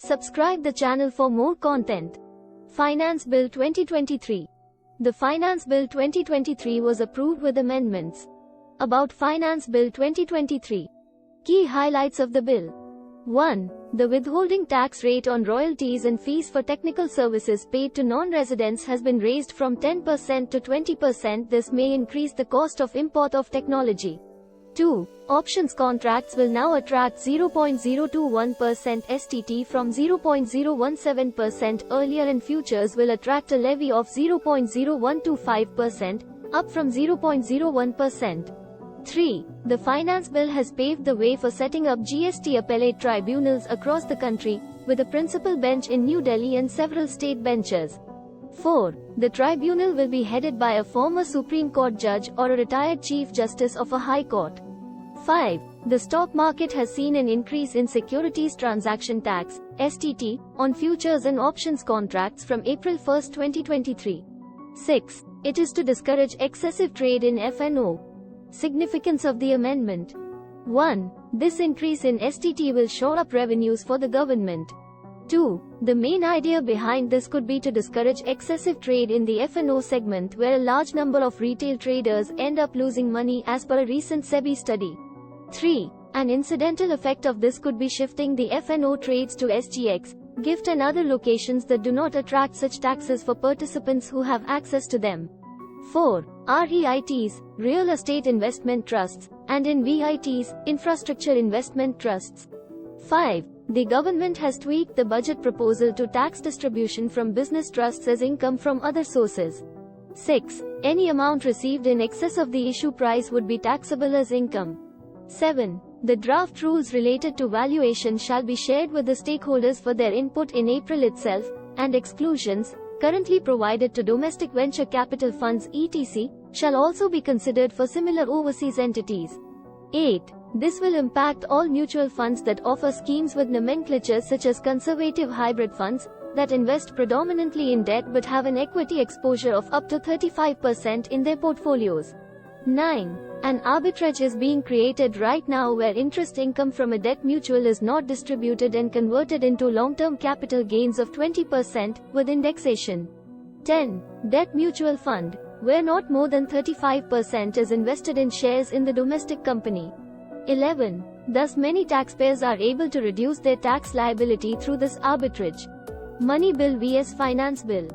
Subscribe the channel for more content. Finance Bill 2023. The Finance Bill 2023 was approved with amendments. About Finance Bill 2023. Key highlights of the bill. 1. The withholding tax rate on royalties and fees for technical services paid to non-residents has been raised from 10% to 20%. This may increase the cost of import of technology. 2. Options contracts will now attract 0.021% STT from 0.017% earlier, and futures will attract a levy of 0.0125%, up from 0.01%. 3. The Finance Bill has paved the way for setting up GST appellate tribunals across the country, with a principal bench in New Delhi and several state benches. 4. The tribunal will be headed by a former Supreme Court judge or a retired Chief Justice of a High Court. 5. The stock market has seen an increase in Securities Transaction Tax, STT, on futures and options contracts from April 1, 2023. 6. It is to discourage excessive trade in F&O. Significance of the amendment. 1. This increase in STT will shore up revenues for the government. 2. The main idea behind this could be to discourage excessive trade in the F&O segment, where a large number of retail traders end up losing money, as per a recent SEBI study. 3. An incidental effect of this could be shifting the F&O trades to SGX, GIFT and other locations that do not attract such taxes for participants who have access to them. 4. REITs, Real Estate Investment Trusts, and InvITs, Infrastructure Investment Trusts. 5. The government has tweaked the budget proposal to tax distribution from business trusts as income from other sources. 6. Any amount received in excess of the issue price would be taxable as income. 7. The draft rules related to valuation shall be shared with the stakeholders for their input in April itself, and exclusions, currently provided to domestic venture capital funds etc., shall also be considered for similar overseas entities. 8. This will impact all mutual funds that offer schemes with nomenclatures such as conservative hybrid funds, that invest predominantly in debt but have an equity exposure of up to 35% in their portfolios. 9. An arbitrage is being created right now where interest income from a debt mutual is not distributed and converted into long-term capital gains of 20%, with indexation. 10. Debt mutual fund, where not more than 35% is invested in shares in the domestic company. 11. Thus many taxpayers are able to reduce their tax liability through this arbitrage. Money Bill vs Finance Bill.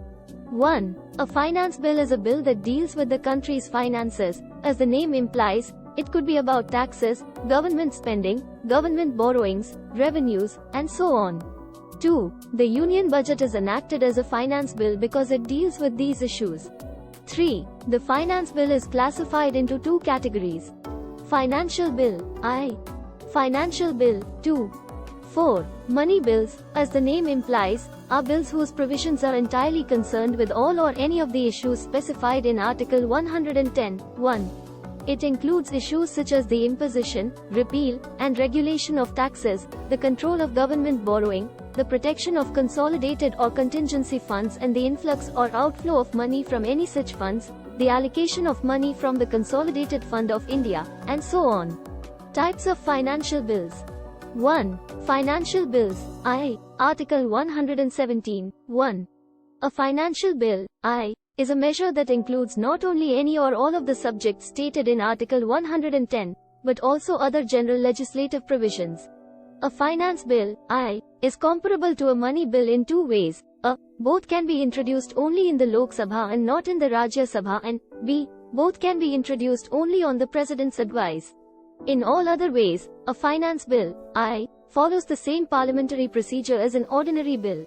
1. A finance bill is a bill that deals with the country's finances. As the name implies, it could be about taxes, government spending, government borrowings, revenues, and so on. 2. The union budget is enacted as a finance bill because it deals with these issues. 3. The finance bill is classified into two categories. Financial Bill, I. Financial Bill, 2. 4. Money bills, as the name implies, are bills whose provisions are entirely concerned with all or any of the issues specified in Article 110(1). It includes issues such as the imposition, repeal, and regulation of taxes, the control of government borrowing, the protection of consolidated or contingency funds and the influx or outflow of money from any such funds, the allocation of money from the Consolidated Fund of India, and so on. Types of financial bills. 1. Financial bills, I. Article 117(1). A financial bill, I, is a measure that includes not only any or all of the subjects stated in Article 110, but also other general legislative provisions. A finance bill, I, is comparable to a money bill in two ways. A. Both can be introduced only in the Lok Sabha and not in the Rajya Sabha, and B. Both can be introduced only on the President's advice. In all other ways, a finance bill, I, follows the same parliamentary procedure as an ordinary bill.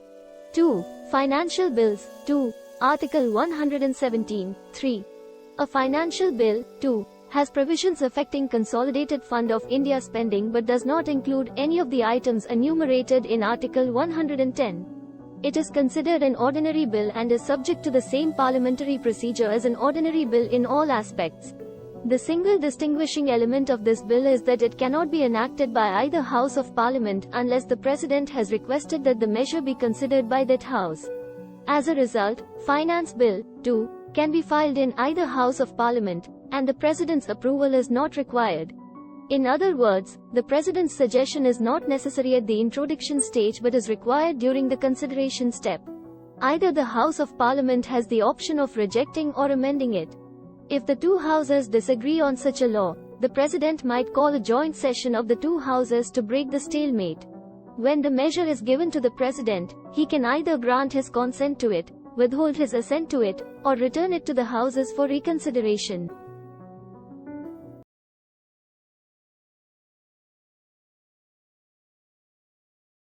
2. Financial bills, 2. Article 117(3). A financial bill, 2, has provisions affecting Consolidated Fund of India spending but does not include any of the items enumerated in Article 110. It is considered an ordinary bill and is subject to the same parliamentary procedure as an ordinary bill in all aspects. The single distinguishing element of this bill is that it cannot be enacted by either House of Parliament unless the President has requested that the measure be considered by that House. As a result, Finance Bill, 2, can be filed in either House of Parliament, and the President's approval is not required. In other words, the President's suggestion is not necessary at the introduction stage but is required during the consideration step. Either the House of Parliament has the option of rejecting or amending it. If the two houses disagree on such a law, the President might call a joint session of the two houses to break the stalemate. When the measure is given to the President, he can either grant his consent to it, withhold his assent to it, or return it to the houses for reconsideration.